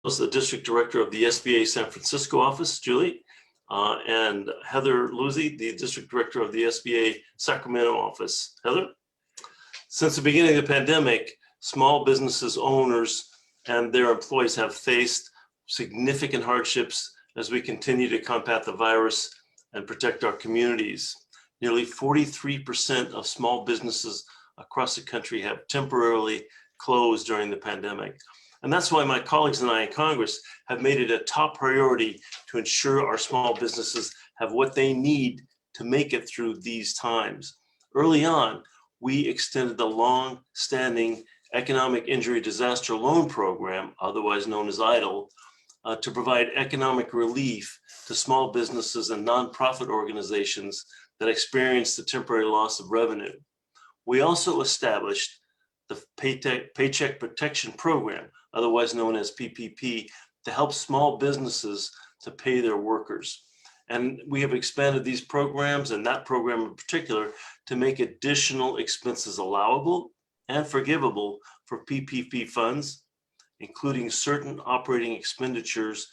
The District Director of the SBA San Francisco office, Julie, and Heather Luzzi, the District Director of the SBA Sacramento office. Heather? Since the beginning of the pandemic, small businesses owners and their employees have faced significant hardships as we continue to combat the virus and protect our communities. Nearly 43% of small businesses across the country have temporarily closed during the pandemic. And that's why my colleagues and I in Congress have made it a top priority to ensure our small businesses have what they need to make it through these times. Early on, we extended the long-standing Economic Injury Disaster Loan Program, otherwise known as EIDL, to provide economic relief to small businesses and nonprofit organizations that experienced the temporary loss of revenue. We also established the Paycheck Protection Program, otherwise known as PPP, to help small businesses to pay their workers. And we have expanded these programs, and that program in particular, to make additional expenses allowable and forgivable for PPP funds, including certain operating expenditures,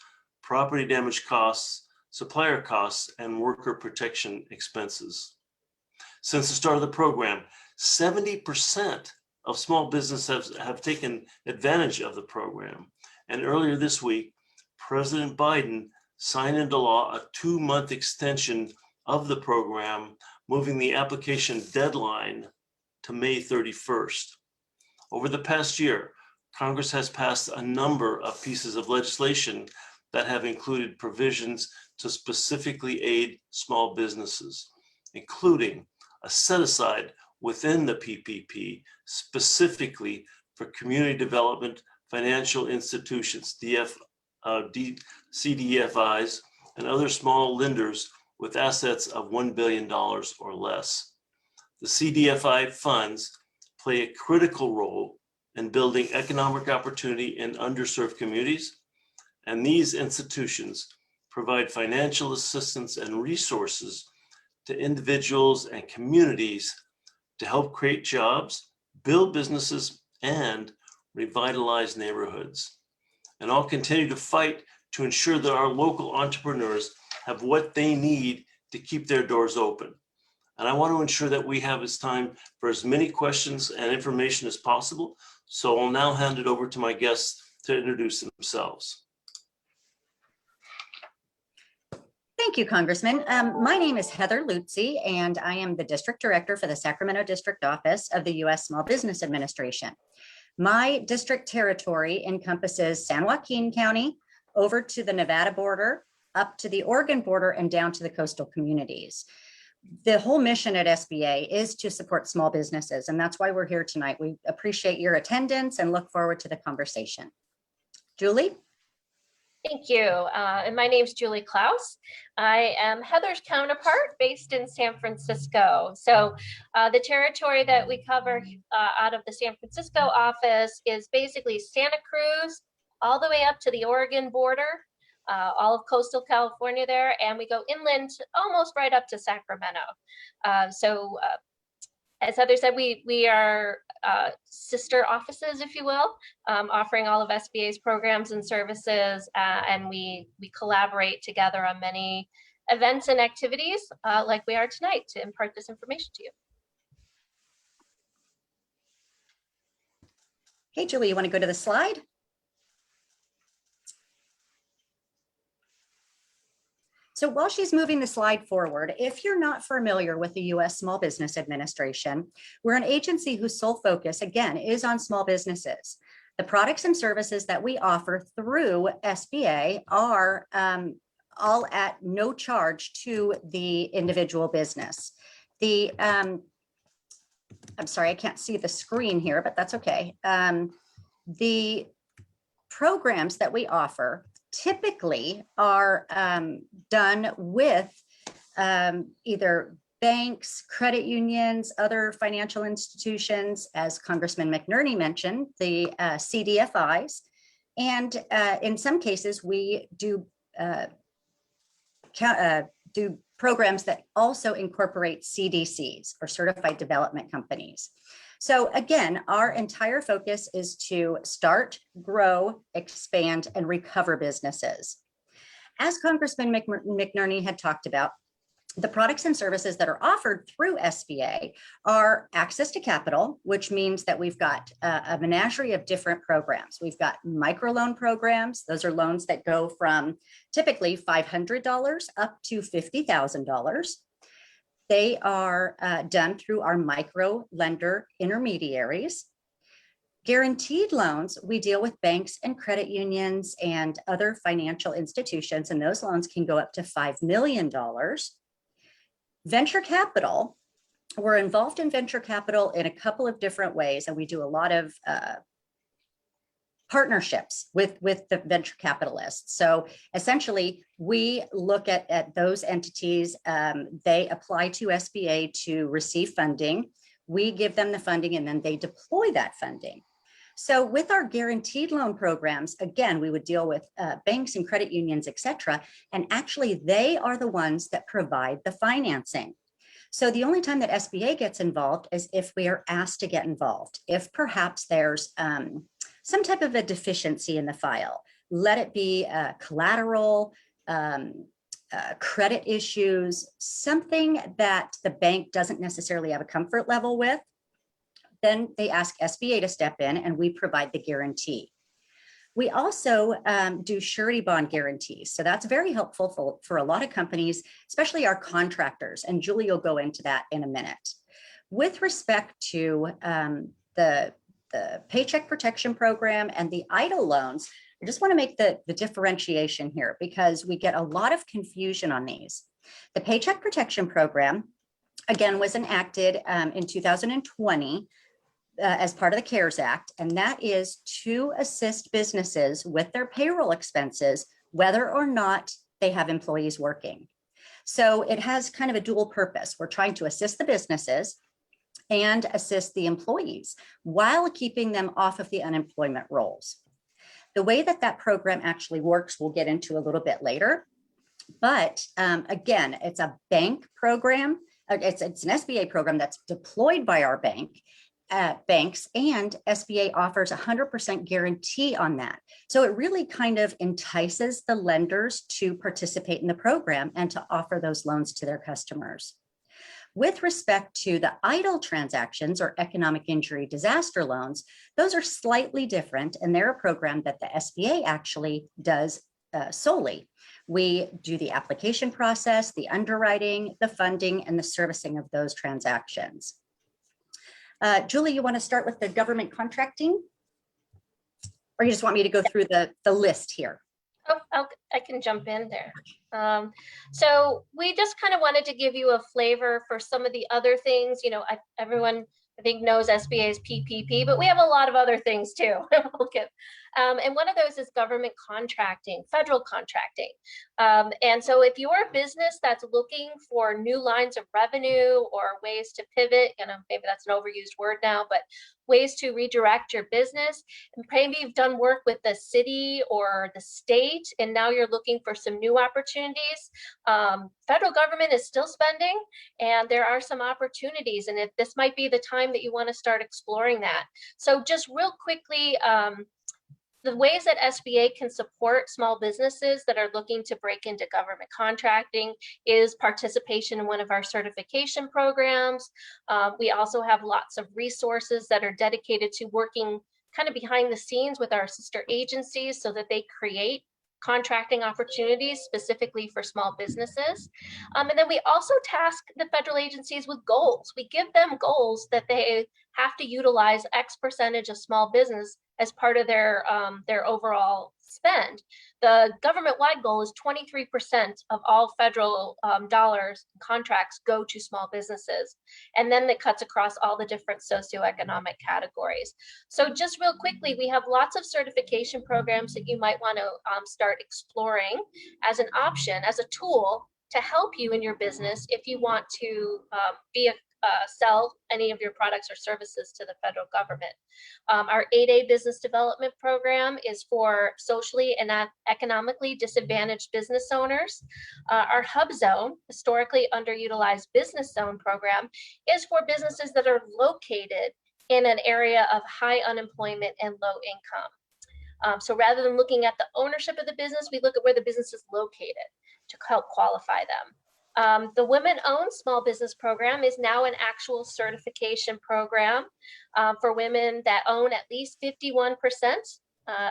property damage costs, supplier costs, and worker protection expenses. Since the start of the program, 70% of small businesses have taken advantage of the program. And earlier this week, President Biden signed into law a 2-month extension of the program, moving the application deadline to May 31st. Over the past year, Congress has passed a number of pieces of legislation that have included provisions to specifically aid small businesses, including a set-aside within the PPP specifically for community development financial institutions, CDFIs, and other small lenders with assets of $1 billion or less. The CDFI funds play a critical role in building economic opportunity in underserved communities, and these institutions provide financial assistance and resources to individuals and communities to help create jobs, build businesses, and revitalize neighborhoods. And I'll continue to fight to ensure that our local entrepreneurs have what they need to keep their doors open. And I want to ensure that we have time for as many questions and information as possible. So I'll now hand it over to my guests to introduce themselves. Thank you, Congressman. My name is Heather Luzzi, and I am the District Director for the Sacramento District Office of the U.S. Small Business Administration. My district territory encompasses San Joaquin County, over to the Nevada border, up to the Oregon border, and down to the coastal communities. The whole mission at SBA is to support small businesses, and that's why we're here tonight. We appreciate your attendance and look forward to the conversation. Julie? Thank you. And my name is Julie Klaus. I am Heather's counterpart based in San Francisco. So the territory that we cover out of the San Francisco office is basically Santa Cruz, all the way up to the Oregon border, all of coastal California there, and we go inland almost right up to Sacramento. As Heather said, we are sister offices, if you will, offering all of SBA's programs and services, and we collaborate together on many events and activities like we are tonight to impart this information to you. Hey, Julie, you want to go to the slide? So while she's moving the slide forward, if you're not familiar with the U.S. Small Business Administration, we're an agency whose sole focus, again, is on small businesses. The products and services that we offer through SBA are all at no charge to the individual business. I'm sorry, I can't see the screen here, but that's okay. The programs that we offer typically are done with either banks, credit unions, other financial institutions, as Congressman McNerney mentioned, the CDFIs. And in some cases, we do programs that also incorporate CDCs, or Certified Development Companies. So again, our entire focus is to start, grow, expand, and recover businesses. As Congressman McNerney had talked about, the products and services that are offered through SBA are access to capital, which means that we've got a menagerie of different programs. We've got microloan programs. Those are loans that go from typically $500 up to $50,000. They are done through our micro lender intermediaries. Guaranteed loans, we deal with banks and credit unions and other financial institutions, and those loans can go up to $5 million. Venture capital, we're involved in venture capital in a couple of different ways, and we do a lot of partnerships with the venture capitalists. So essentially, we look at those entities. They apply to SBA to receive funding. We give them the funding, and then they deploy that funding. So with our guaranteed loan programs, again, we would deal with banks and credit unions, et cetera, and actually they are the ones that provide the financing. So the only time that SBA gets involved is if we are asked to get involved, if perhaps there's some type of a deficiency in the file, let it be collateral, credit issues, something that the bank doesn't necessarily have a comfort level with. Then they ask SBA to step in and we provide the guarantee. We also do surety bond guarantees. So that's very helpful for a lot of companies, especially our contractors. And Julie will go into that in a minute. With respect to the Paycheck Protection Program and the EIDL loans, I just want to make the differentiation here because we get a lot of confusion on these. The Paycheck Protection Program, again, was enacted in 2020. As part of the CARES Act, and that is to assist businesses with their payroll expenses, whether or not they have employees working. So it has kind of a dual purpose. We're trying to assist the businesses and assist the employees while keeping them off of the unemployment rolls. The way that that program actually works, we'll get into a little bit later. But again, it's a bank program. It's an SBA program that's deployed by our banks, and SBA offers 100% guarantee on that. So it really kind of entices the lenders to participate in the program and to offer those loans to their customers. With respect to the EIDL transactions or economic injury disaster loans, those are slightly different, and they're a program that the SBA actually does solely. We do the application process, the underwriting, the funding, and the servicing of those transactions. Julie, you want to start with the government contracting? Or you just want me to go through the list here? Oh, I can jump in there. So we just kind of wanted to give you a flavor for some of the other things. You know, everyone I think knows SBA's PPP, but we have a lot of other things too. And one of those is government contracting, federal contracting. And so if you're a business that's looking for new lines of revenue or ways to pivot, you know, maybe that's an overused word now, but ways to redirect your business, and maybe you've done work with the city or the state, and now you're looking for some new opportunities. Federal government is still spending, and there are some opportunities, and if this might be the time that you want to start exploring that. So just real quickly, the ways that SBA can support small businesses that are looking to break into government contracting is participation in one of our certification programs. We also have lots of resources that are dedicated to working kind of behind the scenes with our sister agencies so that they create contracting opportunities specifically for small businesses. And then we also task the federal agencies with goals. We give them goals that they have to utilize X percentage of small business as part of their overall spend. The government-wide goal is 23% of all federal dollars contracts go to small businesses. And then it cuts across all the different socioeconomic categories. So just real quickly, we have lots of certification programs that you might want to start exploring as an option, as a tool to help you in your business if you want to sell any of your products or services to the federal government. Our 8A business development program is for socially and economically disadvantaged business owners. Our Hub Zone, historically underutilized business zone program, is for businesses that are located in an area of high unemployment and low income. So rather than looking at the ownership of the business, we look at where the business is located to help qualify them. The Women-Owned Small Business Program is now an actual certification program for women that own at least 51%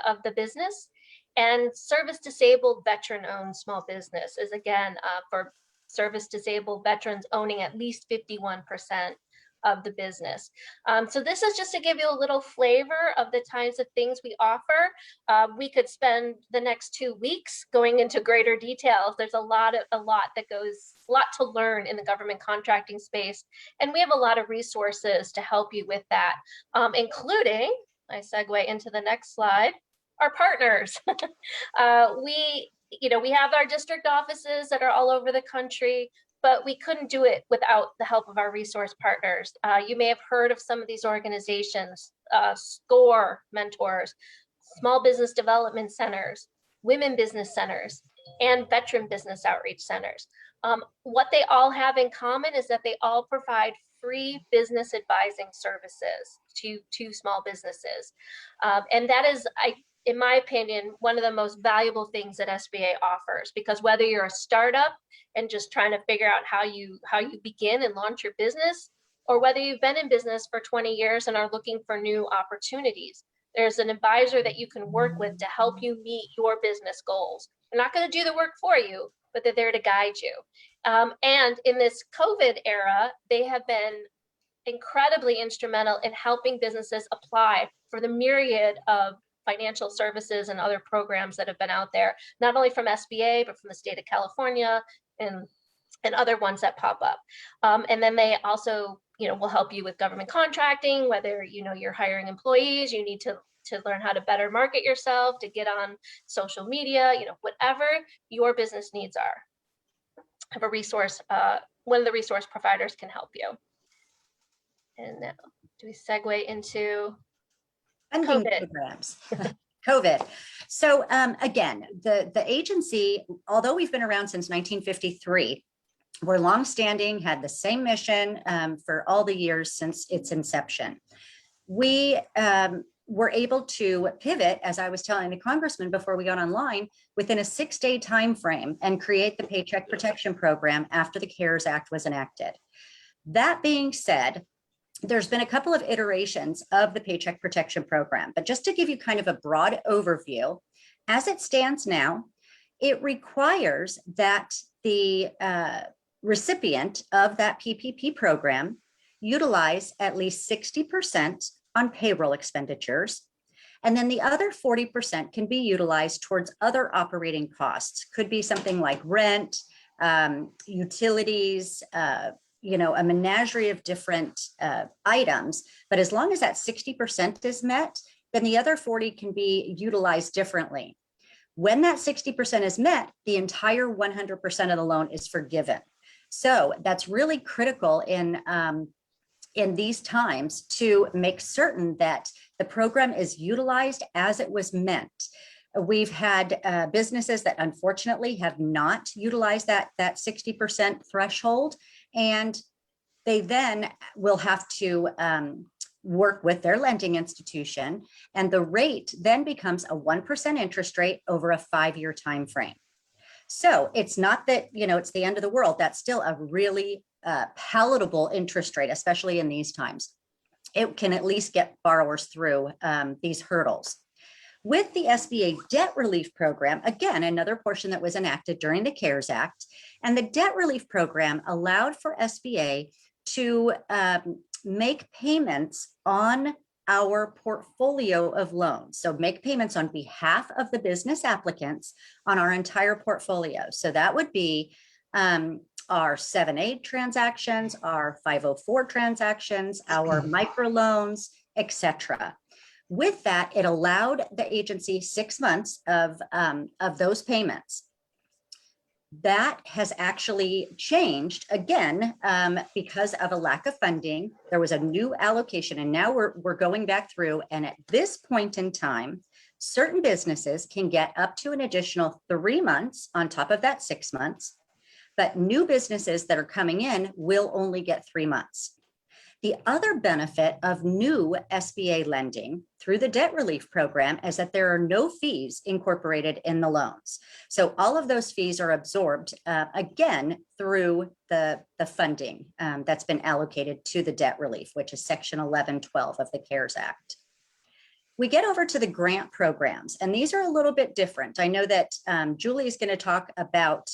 of the business. And service-disabled veteran-owned small business is again for service-disabled veterans owning at least 51% of the business. So this is just to give you a little flavor of the kinds of things we offer. We could spend the next 2 weeks going into greater details. There's a lot to learn in the government contracting space, and we have a lot of resources to help you with that, including, I segue into the next slide, our partners. We have our district offices that are all over the country, but we couldn't do it without the help of our resource partners. You may have heard of some of these organizations, SCORE mentors, small business development centers, women business centers, and veteran business outreach centers. What they all have in common is that they all provide free business advising services to small businesses. And that is, in my opinion, one of the most valuable things that SBA offers, because whether you're a startup and just trying to figure out how you begin and launch your business, or whether you've been in business for 20 years and are looking for new opportunities, there's an advisor that you can work with to help you meet your business goals. They're not going to do the work for you, but they're there to guide you. And in this COVID era, they have been incredibly instrumental in helping businesses apply for the myriad of financial services and other programs that have been out there, not only from SBA, but from the state of California and other ones that pop up. And then they also, will help you with government contracting, whether, you're hiring employees, you need to learn how to better market yourself, to get on social media, whatever your business needs are. Have a resource, one of the resource providers can help you. And now, do we segue into Funding COVID? programs. COVID. So again, the agency, although we've been around since 1953, we're longstanding, had the same mission for all the years since its inception. We were able to pivot, as I was telling the congressman before we got online, within a 6-day time frame and create the Paycheck Protection Program after the CARES Act was enacted. That being said, there's been a couple of iterations of the Paycheck Protection Program, but just to give you kind of a broad overview, as it stands now, it requires that the recipient of that PPP program utilize at least 60% on payroll expenditures. And then the other 40% can be utilized towards other operating costs. Could be something like rent, utilities, a menagerie of different items. But as long as that 60% is met, then the other 40 can be utilized differently. When that 60% is met, the entire 100% of the loan is forgiven. So that's really critical in these times to make certain that the program is utilized as it was meant. We've had businesses that unfortunately have not utilized that 60% threshold, and they then will have to work with their lending institution, and the rate then becomes a 1% interest rate over a 5-year time frame. So it's not that, it's the end of the world. That's still a really palatable interest rate, especially in these times. It can at least get borrowers through these hurdles. With the SBA debt relief program, again, another portion that was enacted during the CARES Act, and the debt relief program allowed for SBA to make payments on our portfolio of loans. So make payments on behalf of the business applicants on our entire portfolio. So that would be our 7(a) transactions, our 504 transactions, our microloans, etc. With that, it allowed the agency 6 months of those payments. That has actually changed again because of a lack of funding. There was a new allocation, and now we're going back through. And at this point in time, certain businesses can get up to an additional 3 months on top of that 6 months. But new businesses that are coming in will only get 3 months. The other benefit of new SBA lending through the debt relief program is that there are no fees incorporated in the loans. So all of those fees are absorbed again through the funding that's been allocated to the debt relief, which is Section 1112 of the CARES Act. We get over to the grant programs, and these are a little bit different. I know that Julie is going to talk about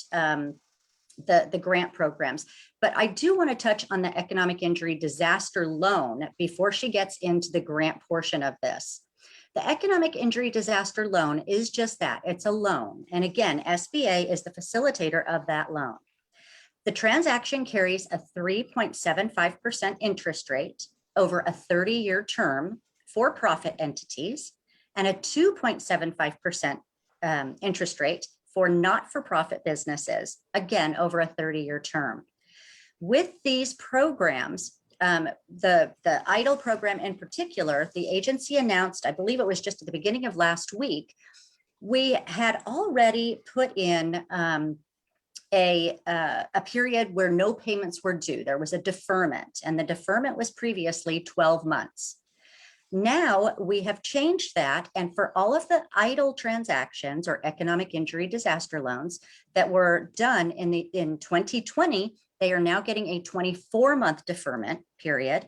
the grant programs, but I do want to touch on the economic injury disaster loan before she gets into the grant portion of this. The economic injury disaster loan is just that, it's a loan. And again, SBA is the facilitator of that loan. The transaction carries a 3.75% interest rate over a 30-year term for profit entities and a 2.75% interest rate for not-for-profit businesses, again, over a 30-year term. With these programs, the EIDL program in particular, the agency announced, I believe it was just at the beginning of last week, we had already put in a period where no payments were due. There was a deferment, and the deferment was previously 12 months. Now we have changed that, and for all of the EIDL transactions or economic injury disaster loans that were done in 2020, they are now getting a 24-month deferment period,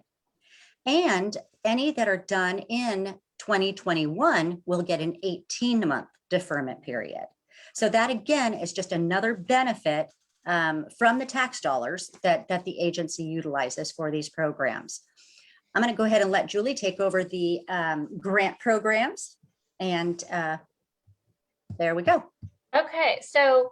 and any that are done in 2021 will get an 18-month deferment period. So that again is just another benefit from the tax dollars that the agency utilizes for these programs. I'm going to go ahead and let Julie take over the grant programs. And there we go. Okay, so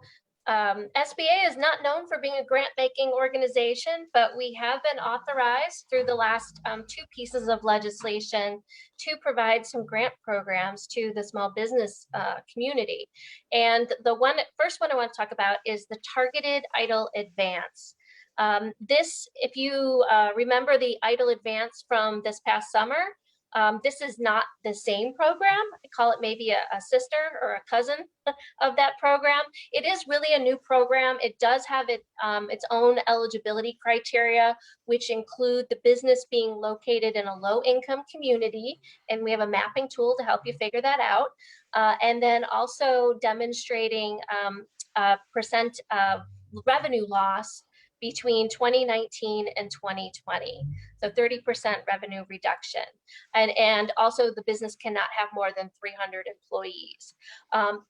SBA is not known for being a grant-making organization, but we have been authorized through the last two pieces of legislation to provide some grant programs to the small business community. And the first one I want to talk about is the Targeted EIDL Advance. This, if you remember the EIDL Advance from this past summer, this is not the same program. I call it maybe a sister or a cousin of that program. It is really a new program. It does have its own eligibility criteria, which include the business being located in a low-income community, and we have a mapping tool to help you figure that out. And then also demonstrating percent revenue loss between 2019 and 2020, so 30% revenue reduction. And also the business cannot have more than 300 employees.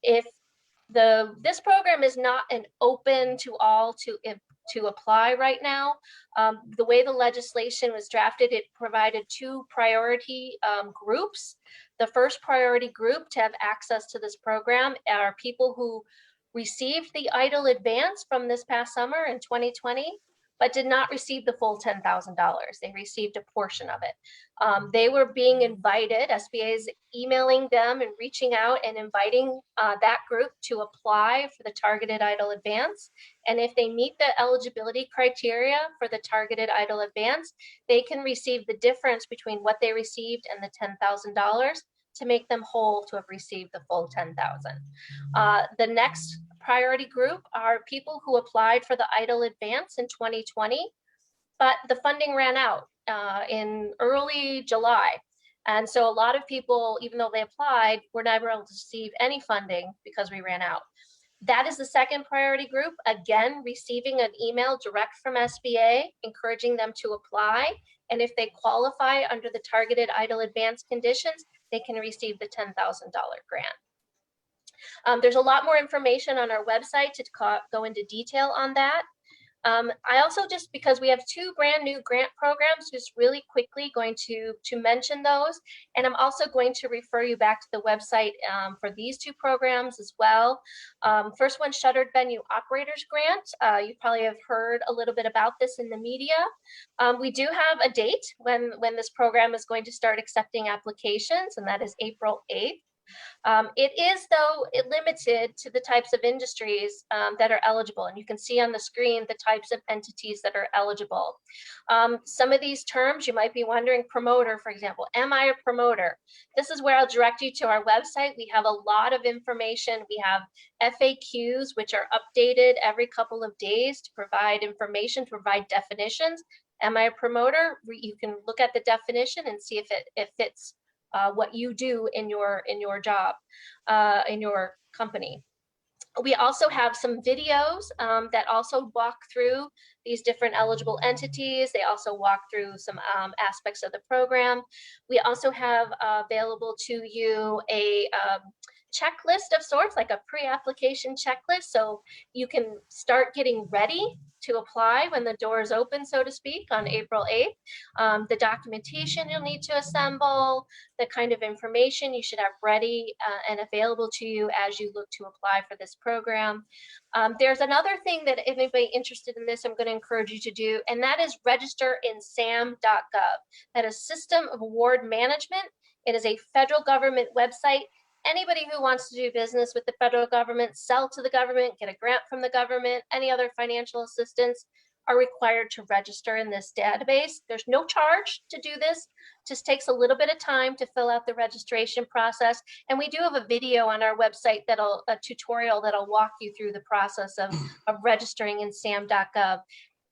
If this program is not an open to all to apply right now, the way the legislation was drafted, it provided two priority groups. The first priority group to have access to this program are people who received the EIDL Advance from this past summer in 2020, but did not receive the full $10,000. They received a portion of it. They were being invited, SBA is emailing them and reaching out and inviting that group to apply for the Targeted EIDL Advance. And if they meet the eligibility criteria for the Targeted EIDL Advance, they can receive the difference between what they received and the $10,000 to make them whole to have received the full $10,000. The next priority group are people who applied for the EIDL Advance in 2020, but the funding ran out in early July. And so a lot of people, even though they applied, were never able to receive any funding because we ran out. That is the second priority group, again, receiving an email direct from SBA, encouraging them to apply. And if they qualify under the Targeted EIDL Advance conditions, they can receive the $10,000 grant. There's a lot more information on our website to go into detail on that. I also, just because we have two brand new grant programs, just really quickly going to mention those. And I'm also going to refer you back to the website for these two programs as well. First one, Shuttered Venue Operators Grant. You probably have heard a little bit about this in the media. We do have a date when this program is going to start accepting applications, and that is April 8th. It is, though, limited to the types of industries that are eligible. And you can see on the screen the types of entities that are eligible. Some of these terms, you might be wondering, promoter, for example. Am I a promoter? This is where I'll direct you to our website. We have a lot of information. We have FAQs, which are updated every couple of days to provide information, to provide definitions Am I a promoter? You can look at the definition and see if it fits what you do in your job, in your company. We also have some videos that also walk through these different eligible entities. They also walk through some aspects of the program. We also have available to you a checklist of sorts, like a pre-application checklist. So you can start getting ready to apply when the doors open, so to speak, on April 8th. The documentation you'll need to assemble, the kind of information you should have ready and available to you as you look to apply for this program. There's another thing that if anybody interested in this, I'm going to encourage you to do, and that is register in sam.gov. That is System of Award Management. It is a federal government website. Anybody who wants to do business with the federal government, sell to the government, get a grant from the government, any other financial assistance, are required to register in this database. There's no charge to do this. Just takes a little bit of time to fill out the registration process. And we do have a video on our website a tutorial that'll walk you through the process of registering in sam.gov.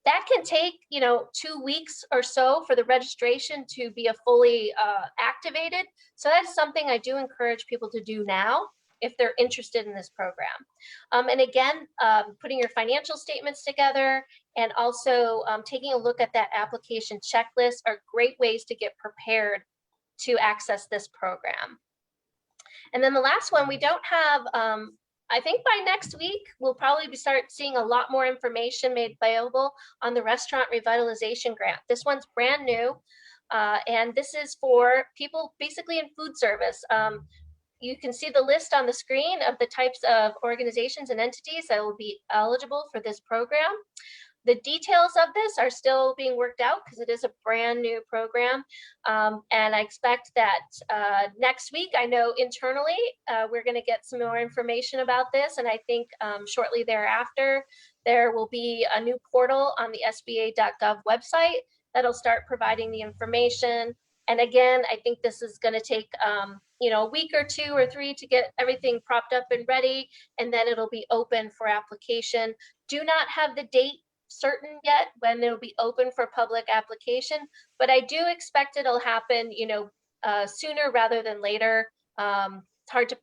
That can take, 2 weeks or so for the registration to be a fully activated. So that's something I do encourage people to do now if they're interested in this program. And again, putting your financial statements together and also taking a look at that application checklist are great ways to get prepared to access this program. And then the last one, we don't have, I think by next week, we'll probably start seeing a lot more information made available on the Restaurant Revitalization Grant. This one's brand new, and this is for people basically in food service. You can see the list on the screen of the types of organizations and entities that will be eligible for this program. The details of this are still being worked out because it is a brand new program. And I expect that next week, I know internally, we're going to get some more information about this. And I think shortly thereafter, there will be a new portal on the SBA.gov website that'll start providing the information. And again, I think this is going to take a week or 2 or 3 to get everything propped up and ready. And then it'll be open for application. Do not have the date certain yet when it'll be open for public application, but I do expect it'll happen, sooner rather than later. It's hard to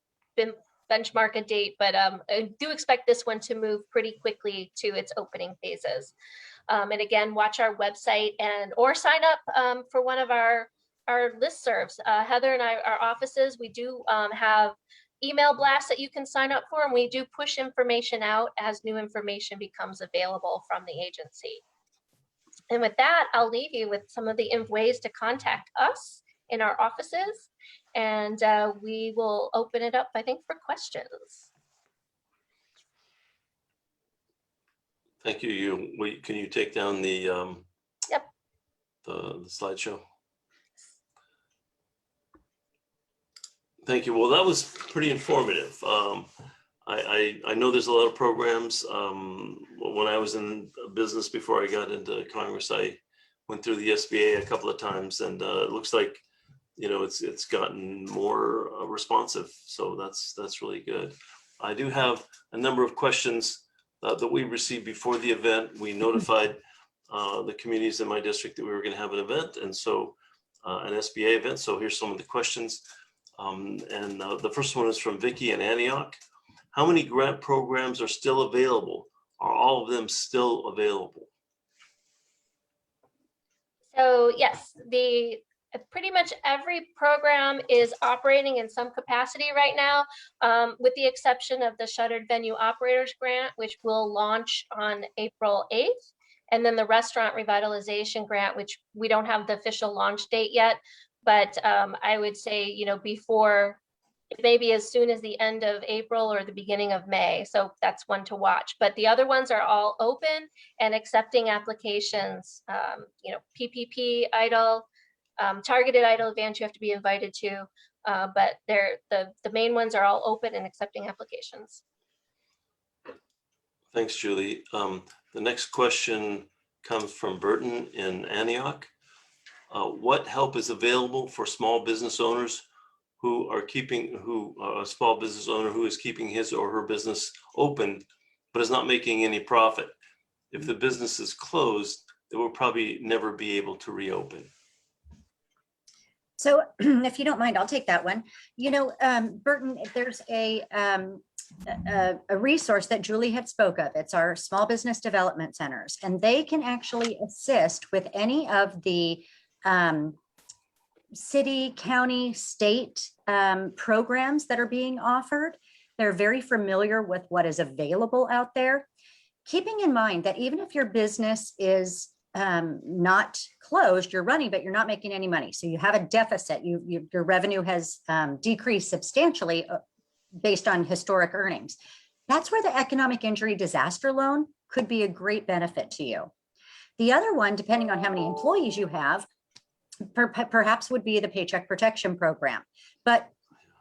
benchmark a date, but I do expect this one to move pretty quickly to its opening phases. And again, watch our website or sign up for one of our listservs. Heather and our offices, we do have email blasts that you can sign up for, and we do push information out as new information becomes available from the agency. And with that, I'll leave you with some of the ways to contact us in our offices, and we will open it up, I think, for questions. Thank you. Can you take down the Yep. the slideshow? Thank you. Well, that was pretty informative. I know there's a lot of programs. When I was in business before I got into Congress, I went through the SBA a couple of times, and it looks like it's gotten more responsive. So that's really good. I do have a number of questions that we received before the event. We notified the communities in my district that we were going to have an event, and so an SBA event. So here's some of the questions. And the first one is from Vicky in Antioch. How many grant programs are still available? Are all of them still available? So yes, pretty much every program is operating in some capacity right now, with the exception of the Shuttered Venue Operators Grant, which will launch on April 8th. And then the Restaurant Revitalization Grant, which we don't have the official launch date yet. But I would say, before maybe as soon as the end of April or the beginning of May. So that's one to watch. But the other ones are all open and accepting applications, PPP, EIDL, targeted EIDL advance you have to be invited to. But the main ones are all open and accepting applications. Thanks, Julie. The next question comes from Burton in Antioch. What help is available for small business owners a small business owner who is keeping his or her business open, but is not making any profit? If the business is closed, that will probably never be able to reopen? So if you don't mind, I'll take that one. You know, Burton, there's a resource that Julie had spoke of. It's our small business development centers, and they can actually assist with any of the city, county, state programs that are being offered. They're very familiar with what is available out there. Keeping in mind that even if your business is not closed, you're running, but you're not making any money. So you have a deficit. Your revenue has decreased substantially based on historic earnings. That's where the economic injury disaster loan could be a great benefit to you. The other one, depending on how many employees you have, perhaps would be the Paycheck Protection Program. But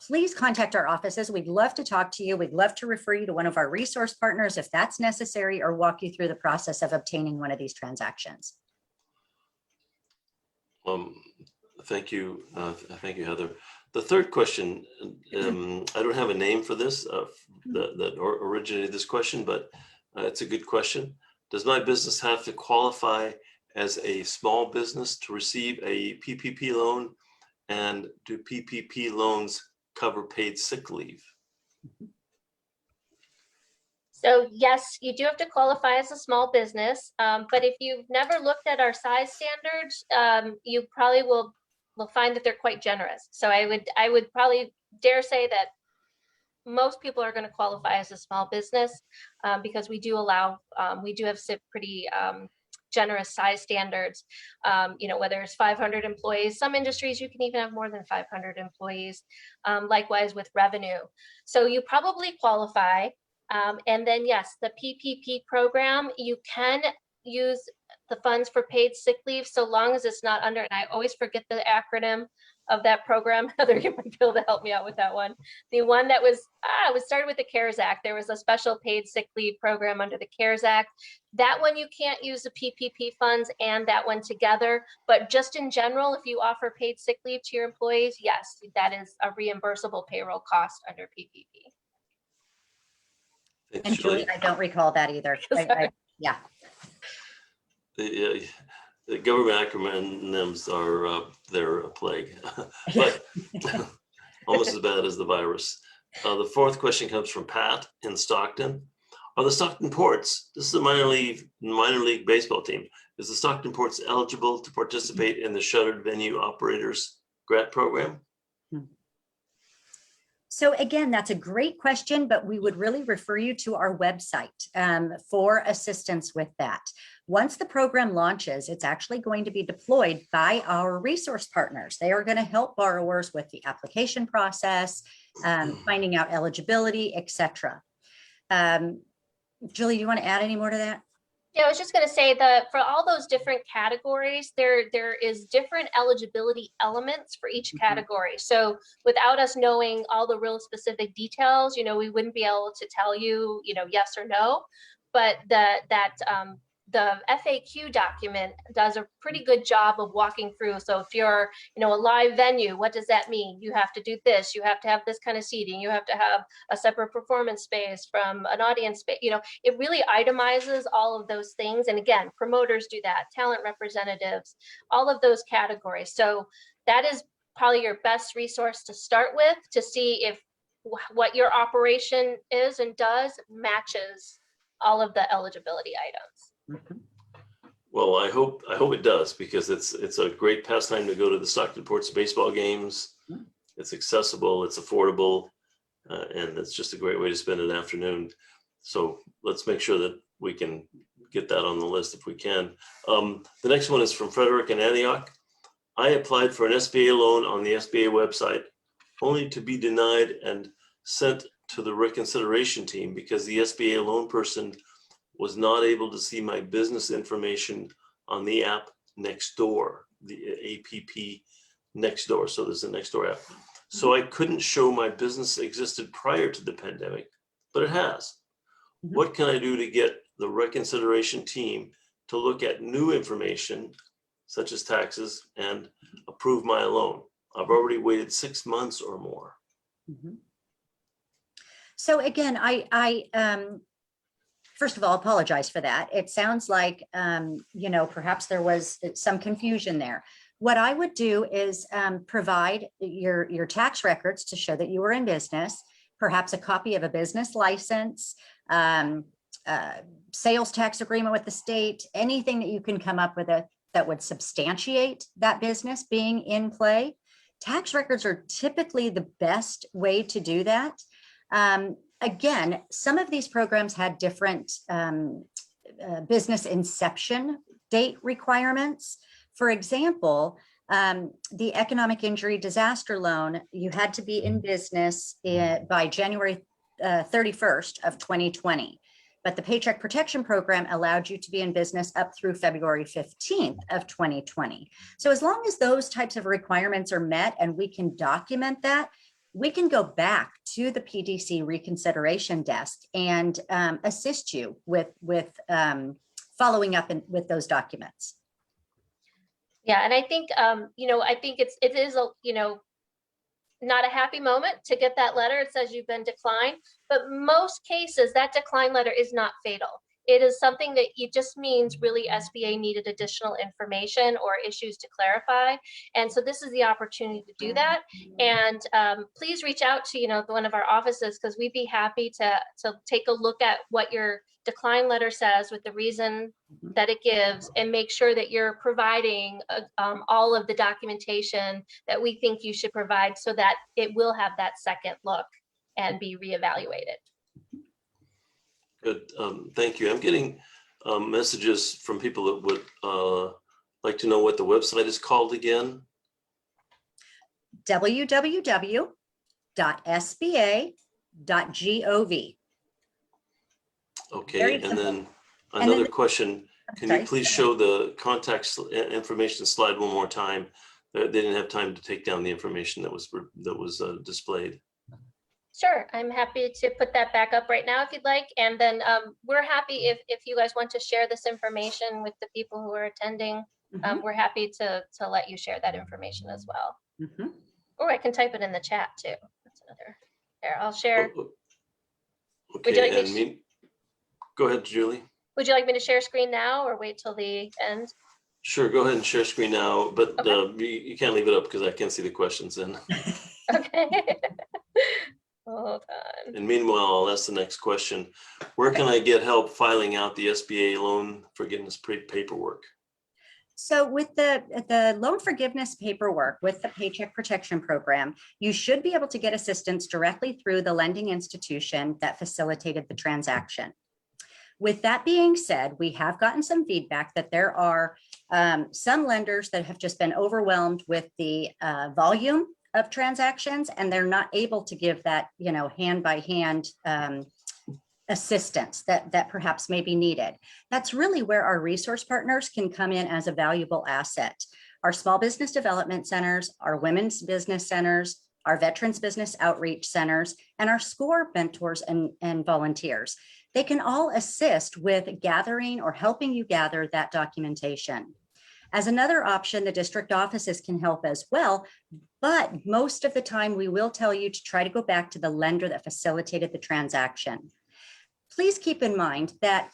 please contact our offices. We'd love to talk to you. We'd love to refer you to one of our resource partners if that's necessary, or walk you through the process of obtaining one of these transactions. Thank you. Thank you, Heather. The third question, I don't have a name for this that originated this question, but it's a good question. Does my business have to qualify as a small business to receive a PPP loan? And do PPP loans cover paid sick leave? So yes, you do have to qualify as a small business, but if you've never looked at our size standards, you probably will find that they're quite generous. So I would probably dare say that most people are going to qualify as a small business because we do have pretty generous size standards, whether it's 500 employees, some industries you can even have more than 500 employees, likewise with revenue. So you probably qualify. And then yes, the PPP program, you can use the funds for paid sick leave so long as it's not under, and I always forget the acronym of that program. Heather, you might be able to help me out with that one. The one that was started with the CARES Act. There was a special paid sick leave program under the CARES Act. That one you can't use the PPP funds and that one together, but just in general, if you offer paid sick leave to your employees, yes, that is a reimbursable payroll cost under PPP. And Julie, I don't recall that either. Yeah. The government acronyms are they're a plague, but almost as bad as the virus. The fourth question comes from Pat in Stockton. Are the Stockton Ports, this is a minor league baseball team, is the Stockton Ports eligible to participate in the Shuttered Venue Operators Grant Program? So again, that's a great question, but we would really refer you to our website for assistance with that. Once the program launches, it's actually going to be deployed by our resource partners. They are going to help borrowers with the application process, finding out eligibility, etc. Julie, do you want to add any more to that? Yeah, I was just going to say that for all those different categories, there is different eligibility elements for each category. So without us knowing all the real specific details, we wouldn't be able to tell you, yes or no. But the FAQ document does a pretty good job of walking through. So if you're, a live venue, what does that mean? You have to do this. You have to have this kind of seating. You have to have a separate performance space from an audience space. It really itemizes all of those things. And again, promoters do that, talent representatives, all of those categories. So that is probably your best resource to start with to see if what your operation is and does matches all of the eligibility items. Well, I hope it does, because it's a great pastime to go to the Stockton Ports baseball games. It's accessible, it's affordable, and it's just a great way to spend an afternoon. So let's make sure that we can get that on the list if we can. The next one is from Frederick in Antioch. I applied for an SBA loan on the SBA website, only to be denied and sent to the reconsideration team because the SBA loan person was not able to see my business information on the app Nextdoor, the APP Nextdoor. So there's a Nextdoor app. So I couldn't show my business existed prior to the pandemic, but it has. What can I do to get the reconsideration team to look at new information, such as taxes, and approve my loan? I've already waited 6 months or more. So again, I first of all, apologize for that. It sounds like, you know, perhaps there was some confusion there. What I would do is provide your tax records to show that you were in business, perhaps a copy of a business license, sales tax agreement with the state, anything that you can come up with that would substantiate that business being in play. Tax records are typically the best way to do that. Again, some of these programs had different business inception date requirements. For example, the economic injury disaster loan, you had to be in business by January 31st of 2020. But the Paycheck Protection Program allowed you to be in business up through February 15th of 2020. So as long as those types of requirements are met and we can document that, we can go back to the PDC reconsideration desk and assist you with following up with those documents. Yeah, and I think, you know, I think it is, you know, not a happy moment to get that letter. It says you've been declined, but most cases that decline letter is not fatal. It is something that it just means really SBA needed additional information or issues to clarify. And so this is the opportunity to do that. And please reach out to, you know, one of our offices, because we'd be happy to take a look at what your decline letter says with the reason that it gives, and make sure that you're providing all of the documentation that we think you should provide so that it will have that second look and be reevaluated. Good, thank you. I'm getting messages from people that would like to know what the website is called again. www.sba.gov. Okay, and then another question. Can you please show the contact information slide one more time? They didn't have time to take down the information that was displayed. Sure, I'm happy to put that back up right now if you'd like. And then we're happy if you guys want to share this information with the people who are attending. We're happy to let you share that information as well. Or I can type it in the chat too. That's another. There, I'll share. Okay, Would you like me to, go ahead, Julie. would you like me to share screen now or wait till the end? Sure, go ahead and share screen now, but Okay. you can't leave it up because I can't see the questions then. Okay. Hold on. And meanwhile, I'll ask the next question. Where can I get help filing out the SBA loan forgiveness paperwork? So with the loan forgiveness paperwork with the Paycheck Protection Program, you should be able to get assistance directly through the lending institution that facilitated the transaction. With that being said, we have gotten some feedback that there are some lenders that have just been overwhelmed with the volume of transactions, and they're not able to give that, you know, hand by hand assistance that perhaps may be needed. That's really where our resource partners can come in as a valuable asset. Our small business development centers, our women's business centers, our veterans business outreach centers, and our SCORE mentors and volunteers. They can all assist with gathering or helping you gather that documentation. As another option, the district offices can help as well, but most of the time we will tell you to try to go back to the lender that facilitated the transaction. Please keep in mind that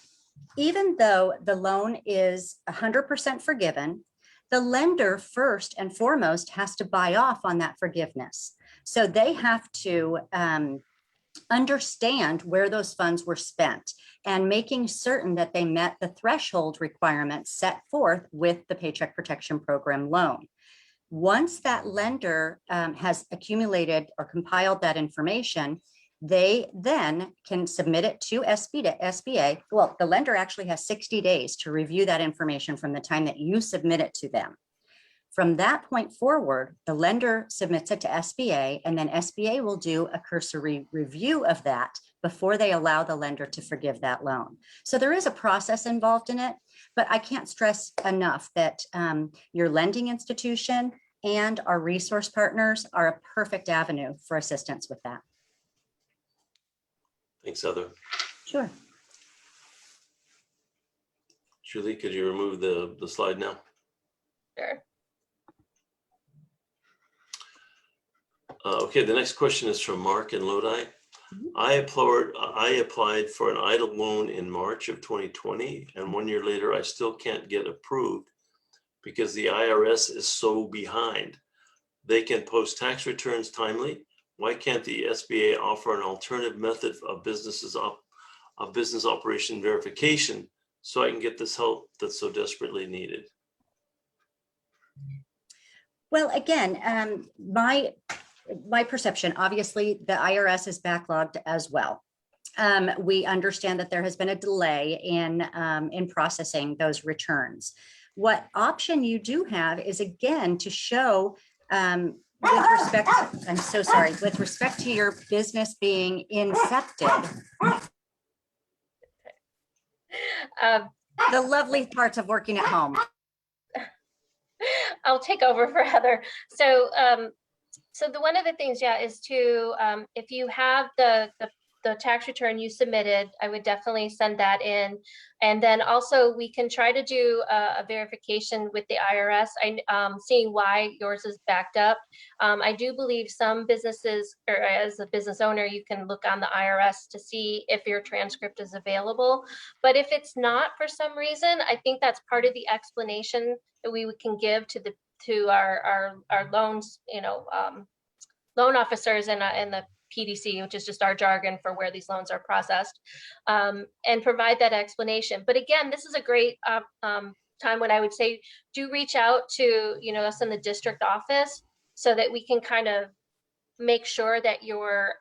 even though the loan is 100% forgiven, the lender first and foremost has to buy off on that forgiveness. So they have to understand where those funds were spent and making certain that they met the threshold requirements set forth with the Paycheck Protection Program loan. Once that lender has accumulated or compiled that information, they then can submit it to SBA. Well, the lender actually has 60 days to review that information from the time that you submit it to them. From that point forward, the lender submits it to SBA, and then SBA will do a cursory review of that before they allow the lender to forgive that loan. So there is a process involved in it, but I can't stress enough that your lending institution and our resource partners are a perfect avenue for assistance with that. Thanks, Heather. Sure. Julie, could you remove the slide now? Sure. Okay, the next question is from Mark in Lodi. I applied for an EIDL loan in March of 2020, and 1 year later, I still can't get approved because the IRS is so behind. They can post tax returns timely. Why can't the SBA offer an alternative method of business operation verification so I can get this help that's so desperately needed? Well, again, my perception, obviously, the IRS is backlogged as well. We understand that there has been a delay in processing those returns. What option you do have is, again, to show with respect, I'm so sorry, with respect to your business being incepted, the lovely parts of working at home. I'll take over for Heather. So, so one of the things, yeah, is to, if you have the tax return you submitted, I would definitely send that in. And then also we can try to do a verification with the IRS. Seeing why yours is backed up. I do believe some businesses, or as a business owner, you can look on the IRS to see if your transcript is available. But if it's not for some reason, I think that's part of the explanation that we can give to our loans, loan officers and the PDC, which is just our jargon for where these loans are processed, and provide that explanation. But again, this is a great time when I would say do reach out to us in the district office so that we can kind of make sure that you're